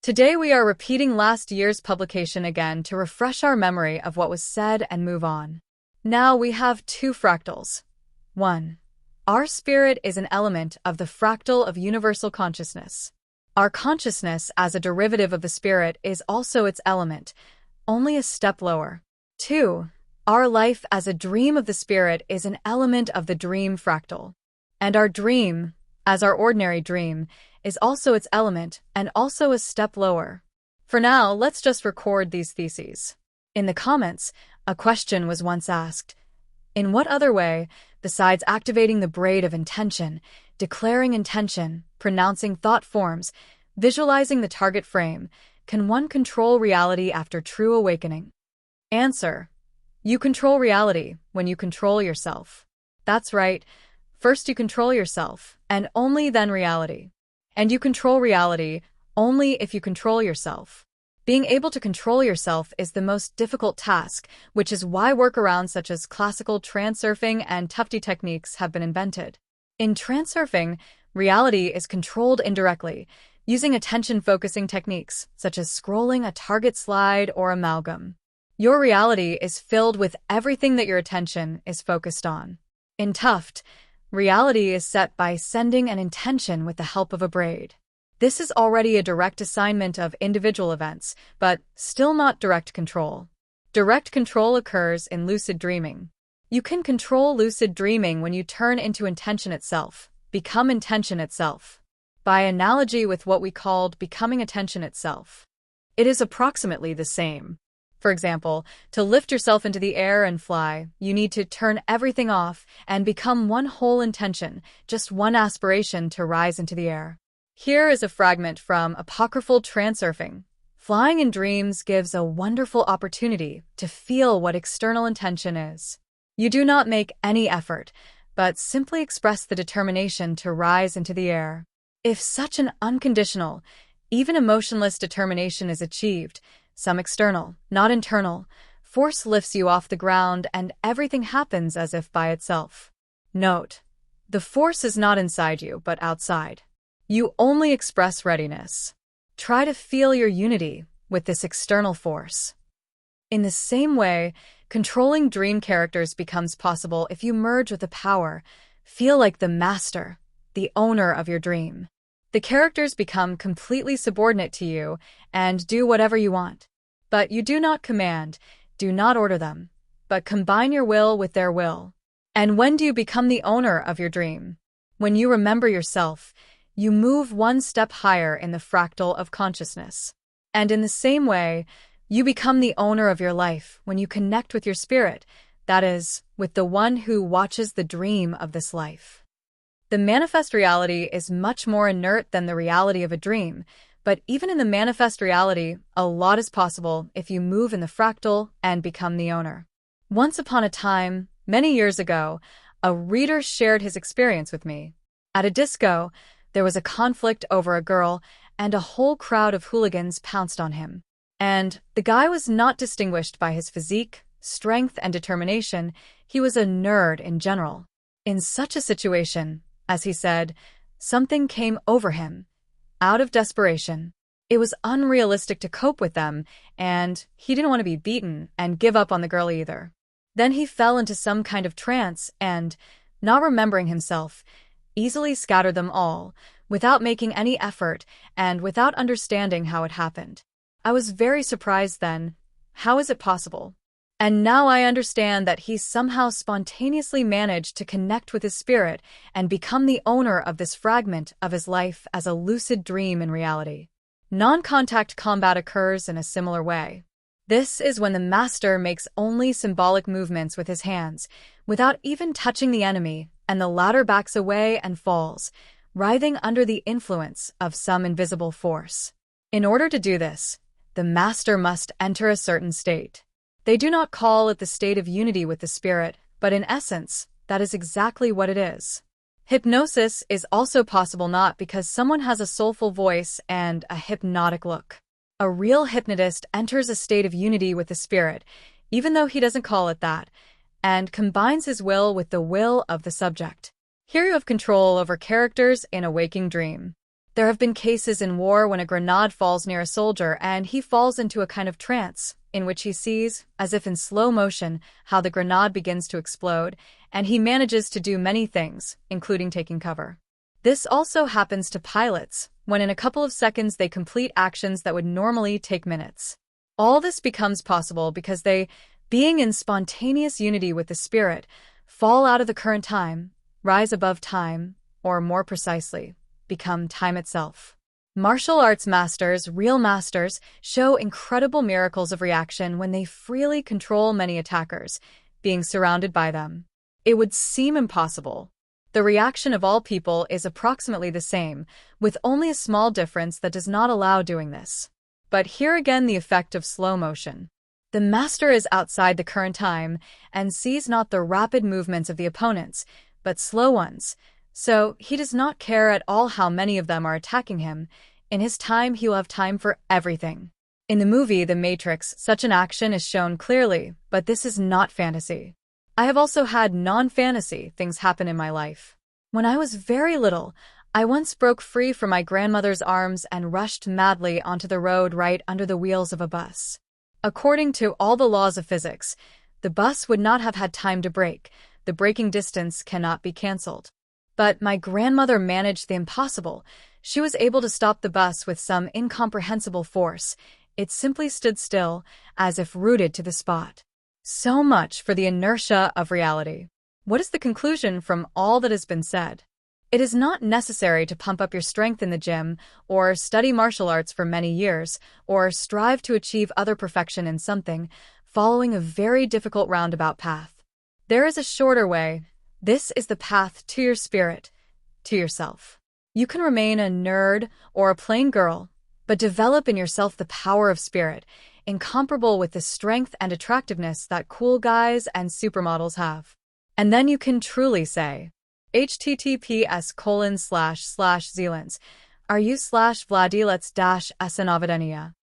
Today we are repeating last year's publication again to refresh our memory of what was said and move on. Now we have two fractals. 1. Our spirit is an element of the fractal of universal consciousness. Our consciousness as a derivative of the spirit is also its element, only a step lower. 2. Our life as a dream of the spirit is an element of the dream fractal. And our dream, as our ordinary dream, is also its element and also a step lower. For now, let's just record these theses. In the comments, a question was once asked: in what other way, besides activating the braid of intention, declaring intention, pronouncing thought forms, visualizing the target frame, can one control reality after true awakening? Answer: you control reality when you control yourself. That's right. First you control yourself, and only then reality. And you control reality only if you control yourself. Being able to control yourself is the most difficult task, which is why workarounds such as classical transurfing and Tufte techniques have been invented. In transurfing, reality is controlled indirectly, using attention-focusing techniques such as scrolling a target slide or amalgam. Your reality is filled with everything that your attention is focused on. In Tufte, reality is set by sending an intention with the help of a braid. This is already a direct assignment of individual events, but still not direct control. Direct control occurs in lucid dreaming. You can control lucid dreaming when you turn into intention itself, become intention itself. By analogy with what we called becoming attention itself. It is approximately the same. For example, to lift yourself into the air and fly, you need to turn everything off and become one whole intention, just one aspiration to rise into the air. Here is a fragment from Apocryphal Transurfing. Flying in dreams gives a wonderful opportunity to feel what external intention is. You do not make any effort, but simply express the determination to rise into the air. If such an unconditional, even emotionless determination is achieved, some external, not internal, force lifts you off the ground and everything happens as if by itself. Note: the force is not inside you but outside. You only express readiness. Try to feel your unity with this external force. In the same way, controlling dream characters becomes possible if you merge with the power, feel like the master, the owner of your dream. The characters become completely subordinate to you and do whatever you want. But you do not command, do not order them, but combine your will with their will. And when do you become the owner of your dream? When you remember yourself, you move one step higher in the fractal of consciousness. And in the same way, you become the owner of your life when you connect with your spirit, that is, with the one who watches the dream of this life. The manifest reality is much more inert than the reality of a dream, but even in the manifest reality, a lot is possible if you move in the fractal and become the owner. Once upon a time, many years ago, a reader shared his experience with me. At a disco, there was a conflict over a girl, and a whole crowd of hooligans pounced on him. And the guy was not distinguished by his physique, strength, and determination. He was a nerd in general. In such a situation, as he said, something came over him. Out of desperation. It was unrealistic to cope with them, and he didn't want to be beaten and give up on the girl either. Then he fell into some kind of trance and, not remembering himself, easily scattered them all, without making any effort and without understanding how it happened. I was very surprised then. How is it possible? And now I understand that he somehow spontaneously managed to connect with his spirit and become the owner of this fragment of his life as a lucid dream in reality. Non-contact combat occurs in a similar way. This is when the master makes only symbolic movements with his hands, without even touching the enemy, and the latter backs away and falls, writhing under the influence of some invisible force. In order to do this, the master must enter a certain state. They do not call it the state of unity with the spirit, but in essence, that is exactly what it is. Hypnosis is also possible not because someone has a soulful voice and a hypnotic look. A real hypnotist enters a state of unity with the spirit, even though he doesn't call it that, and combines his will with the will of the subject. Here you have control over characters in a waking dream. There have been cases in war when a grenade falls near a soldier and he falls into a kind of trance, in which he sees, as if in slow motion, how the grenade begins to explode, and he manages to do many things, including taking cover. This also happens to pilots, when in a couple of seconds they complete actions that would normally take minutes. All this becomes possible because they, being in spontaneous unity with the spirit, fall out of the current time, rise above time, or more precisely, become time itself. Martial arts masters, real masters, show incredible miracles of reaction when they freely control many attackers, being surrounded by them. It would seem impossible. The reaction of all people is approximately the same, with only a small difference that does not allow doing this. But here again the effect of slow motion. The master is outside the current time and sees not the rapid movements of the opponents, but slow ones. So he does not care at all how many of them are attacking him. In his time, he will have time for everything. In the movie The Matrix, such an action is shown clearly, but this is not fantasy. I have also had non-fantasy things happen in my life. When I was very little, I once broke free from my grandmother's arms and rushed madly onto the road right under the wheels of a bus. According to all the laws of physics, the bus would not have had time to brake. The braking distance cannot be cancelled. But my grandmother managed the impossible. She was able to stop the bus with some incomprehensible force. It simply stood still, as if rooted to the spot. So much for the inertia of reality. What is the conclusion from all that has been said? It is not necessary to pump up your strength in the gym, or study martial arts for many years, or strive to achieve utter perfection in something, following a very difficult roundabout path. There is a shorter way. This is the path to your spirit, to yourself. You can remain a nerd or a plain girl, but develop in yourself the power of spirit, incomparable with the strength and attractiveness that cool guys and supermodels have. And then you can truly say, https://Zealands, are you/Vladilets-Snavadenija.